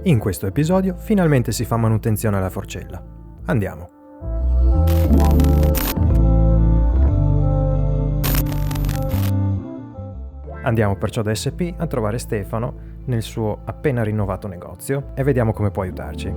In questo episodio finalmente si fa manutenzione alla forcella. Andiamo. Andiamo perciò da SP a trovare Stefano nel suo appena rinnovato negozio e vediamo come può aiutarci.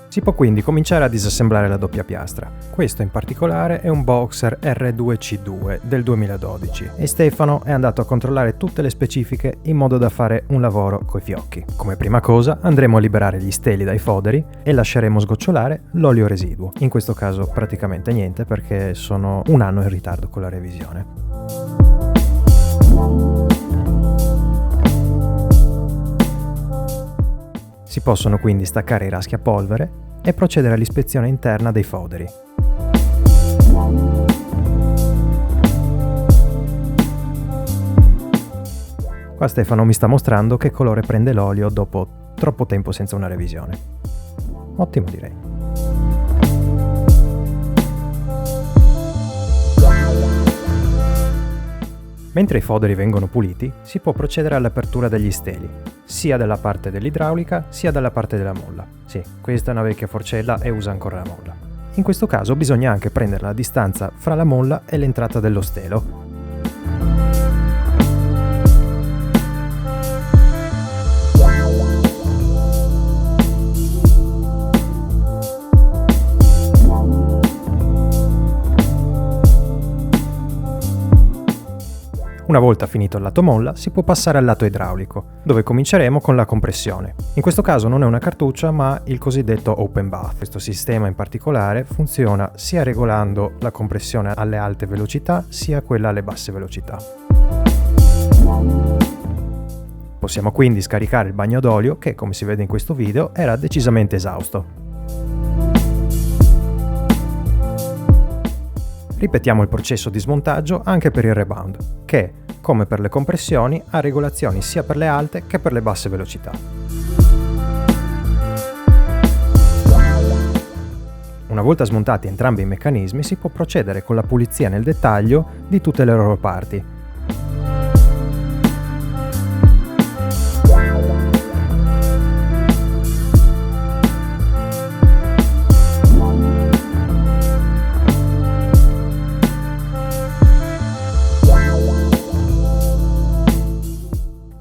Si può quindi cominciare a disassemblare la doppia piastra. Questo in particolare è un Boxer R2C2 del 2012 e Stefano è andato a controllare tutte le specifiche in modo da fare un lavoro coi fiocchi. Come prima cosa andremo a liberare gli steli dai foderi e lasceremo sgocciolare l'olio residuo. In questo caso praticamente niente perché sono un anno in ritardo con la revisione. Si possono quindi staccare i raschiapolvere e procedere all'ispezione interna dei foderi. Qua Stefano mi sta mostrando che colore prende l'olio dopo troppo tempo senza una revisione. Ottimo, direi. Mentre i foderi vengono puliti, si può procedere all'apertura degli steli, sia dalla parte dell'idraulica sia dalla parte della molla. Sì, questa è una vecchia forcella e usa ancora la molla. In questo caso bisogna anche prendere la distanza fra la molla e l'entrata dello stelo. Una volta finito il lato molla, si può passare al lato idraulico, dove cominceremo con la compressione. In questo caso non è una cartuccia, ma il cosiddetto open bath. Questo sistema in particolare funziona sia regolando la compressione alle alte velocità, sia quella alle basse velocità. Possiamo quindi scaricare il bagno d'olio, che come si vede in questo video era decisamente esausto. Ripetiamo il processo di smontaggio anche per il rebound, che, come per le compressioni, ha regolazioni sia per le alte che per le basse velocità. Una volta smontati entrambi i meccanismi, si può procedere con la pulizia nel dettaglio di tutte le loro parti.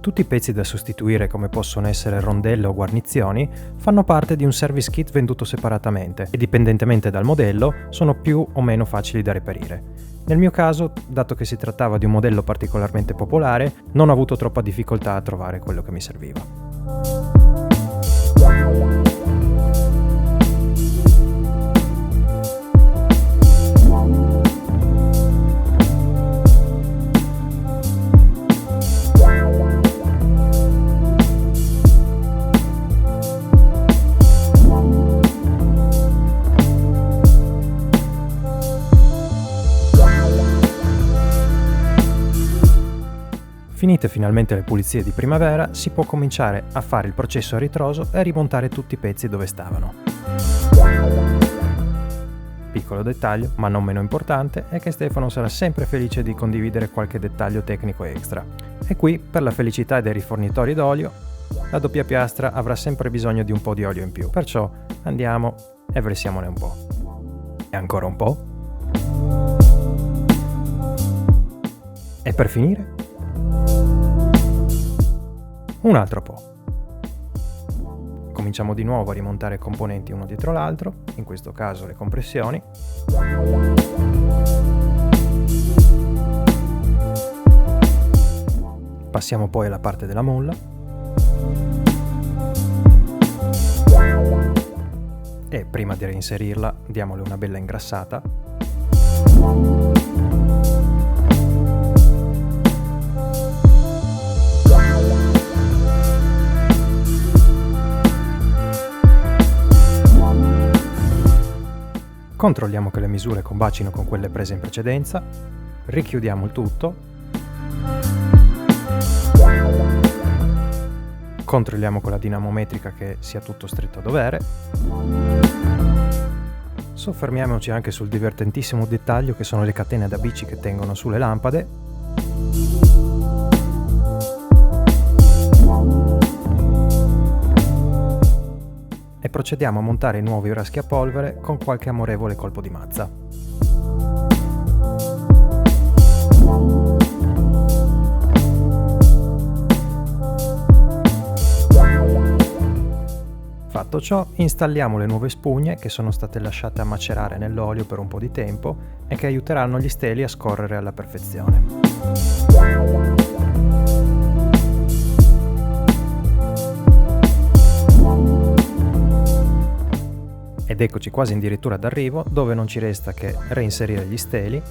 Tutti i pezzi da sostituire, come possono essere rondelle o guarnizioni, fanno parte di un service kit venduto separatamente e, dipendentemente dal modello, sono più o meno facili da reperire. Nel mio caso, dato che si trattava di un modello particolarmente popolare, non ho avuto troppa difficoltà a trovare quello che mi serviva. Finite finalmente le pulizie di primavera, si può cominciare a fare il processo a ritroso e a rimontare tutti i pezzi dove stavano. Piccolo dettaglio, ma non meno importante, è che Stefano sarà sempre felice di condividere qualche dettaglio tecnico extra. E qui, per la felicità dei rifornitori d'olio, la doppia piastra avrà sempre bisogno di un po' di olio in più. Perciò andiamo e versiamone un po'. E ancora un po'. E per finire, un altro po'. Cominciamo di nuovo a rimontare componenti uno dietro l'altro, in questo caso le compressioni. Passiamo poi alla parte della molla. E prima di reinserirla, diamole una bella ingrassata. Controlliamo che le misure combacino con quelle prese in precedenza, richiudiamo il tutto controlliamo con la dinamometrica che sia tutto stretto a dovere. Soffermiamoci anche sul divertentissimo dettaglio che sono le catene da bici che tengono sulle lampade. E procediamo a montare i nuovi raschia-polvere con qualche amorevole colpo di mazza. Fatto ciò, installiamo le nuove spugne che sono state lasciate a macerare nell'olio per un po' di tempo e che aiuteranno gli steli a scorrere alla perfezione. Ed eccoci quasi addirittura d'arrivo, dove non ci resta che reinserire gli steli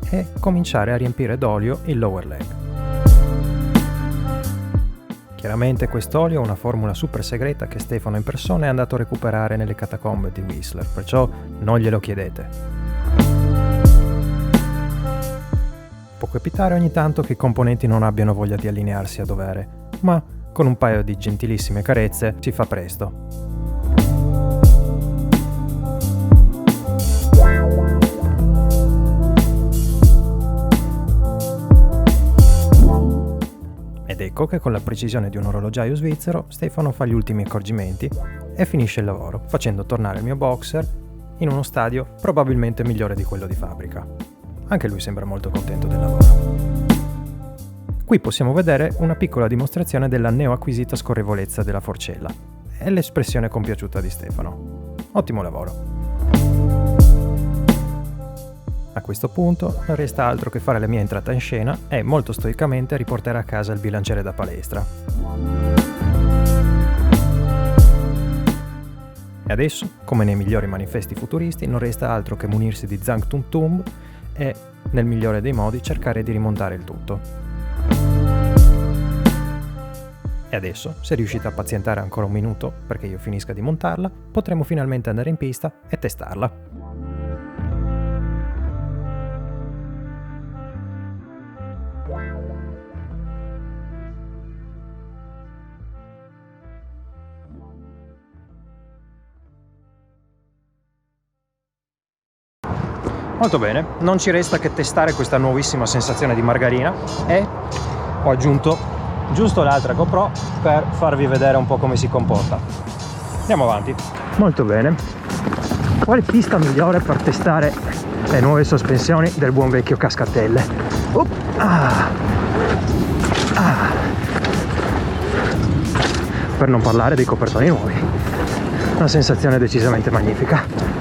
e cominciare a riempire d'olio il lower leg. Chiaramente quest'olio è una formula super segreta che Stefano in persona è andato a recuperare nelle catacombe di Whistler, perciò non glielo chiedete. Può capitare ogni tanto che i componenti non abbiano voglia di allinearsi a dovere, ma con un paio di gentilissime carezze si fa presto. Ed ecco che con la precisione di un orologiaio svizzero Stefano fa gli ultimi accorgimenti e finisce il lavoro, facendo tornare il mio boxer in uno stadio probabilmente migliore di quello di fabbrica. Anche lui sembra molto contento del lavoro. Qui possiamo vedere una piccola dimostrazione della neoacquisita scorrevolezza della forcella e l'espressione compiaciuta di Stefano. Ottimo lavoro! A questo punto non resta altro che fare la mia entrata in scena e molto stoicamente riportare a casa il bilanciere da palestra. E adesso, come nei migliori manifesti futuristi, non resta altro che munirsi di Zang Tum Tum e, nel migliore dei modi, cercare di rimontare il tutto. E adesso, se riuscite a pazientare ancora un minuto perché io finisca di montarla, potremo finalmente andare in pista e testarla. Molto bene, non ci resta che testare questa nuovissima sensazione di margarina e ho aggiunto giusto l'altra GoPro per farvi vedere un po' come si comporta. Andiamo avanti. Molto bene. Quale pista migliore per testare le nuove sospensioni del buon vecchio cascatelle? Per non parlare dei copertoni nuovi. Una sensazione decisamente magnifica.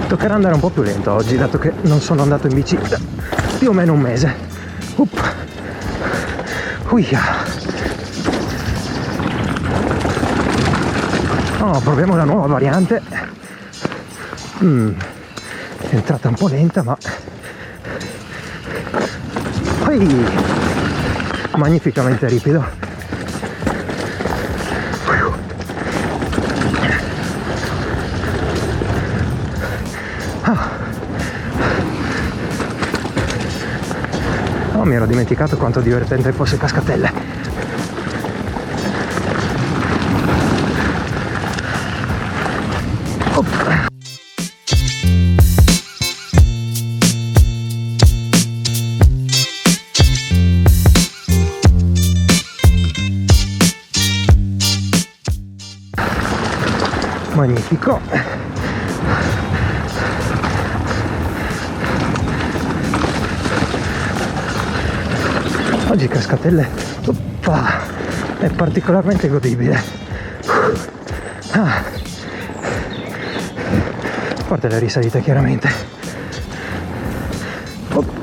Toccherà andare un po' più lento oggi, dato che non sono andato in bici da più o meno un mese. Proviamo la nuova variante. È entrata un po' lenta, ma magnificamente ripido. Mi ero dimenticato quanto divertente fosse cascatelle. Magnifico. Oggi cascatelle è particolarmente godibile. A parte le risalite chiaramente.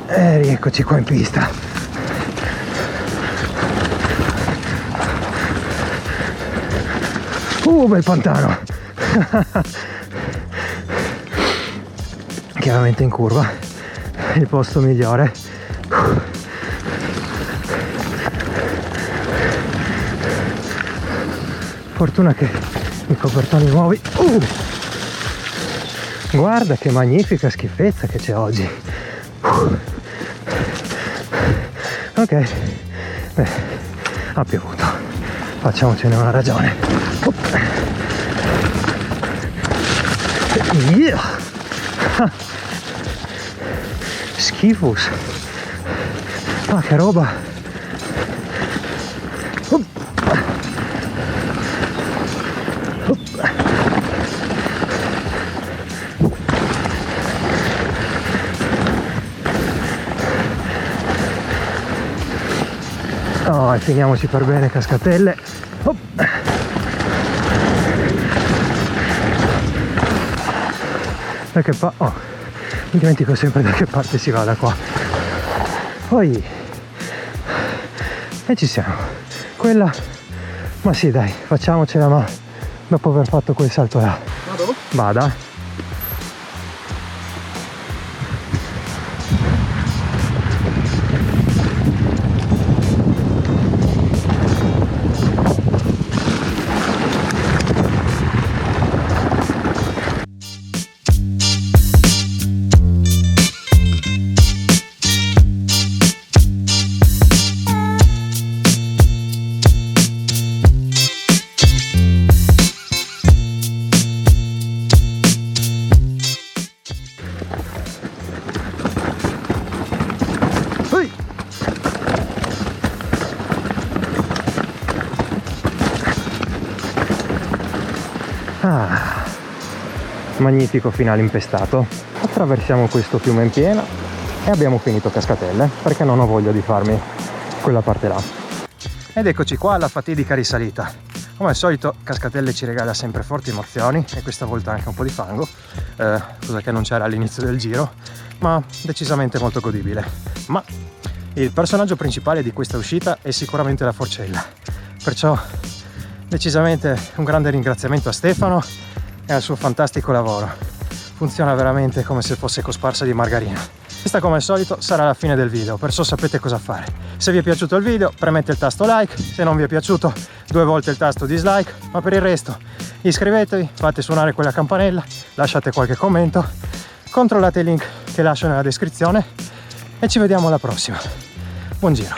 E rieccoci qua in pista. Bel pantano. Chiaramente in curva il posto migliore. Fortuna che i copertoni nuovi. Guarda che magnifica schifezza che c'è oggi. Ok, beh, ha piovuto, facciamocene una ragione. Yeah. Schifos. Ah, che roba. Oh, e finiamoci per bene, cascatelle. Da che oh, mi dimentico sempre da che parte si va da qua. Poi e ci siamo. Quella, ma sì dai, facciamocela, ma dopo aver fatto quel salto là. Vado? Vada. Ah, magnifico finale impestato. Attraversiamo questo fiume in piena e abbiamo finito cascatelle, perché non ho voglia di farmi quella parte là. Ed eccoci qua alla fatidica risalita. Come al solito cascatelle ci regala sempre forti emozioni e questa volta anche un po' di fango, cosa che non c'era all'inizio del giro, ma decisamente molto godibile. Ma il personaggio principale di questa uscita è sicuramente la forcella, perciò decisamente un grande ringraziamento a Stefano e al suo fantastico lavoro. Funziona veramente come se fosse cosparsa di margarina. Questa come al solito sarà la fine del video, perciò sapete cosa fare. Se vi è piaciuto il video premete il tasto like, se non vi è piaciuto 2 volte il tasto dislike, ma per il resto iscrivetevi, fate suonare quella campanella, lasciate qualche commento, controllate il link che lascio nella descrizione e ci vediamo alla prossima. Buon giro!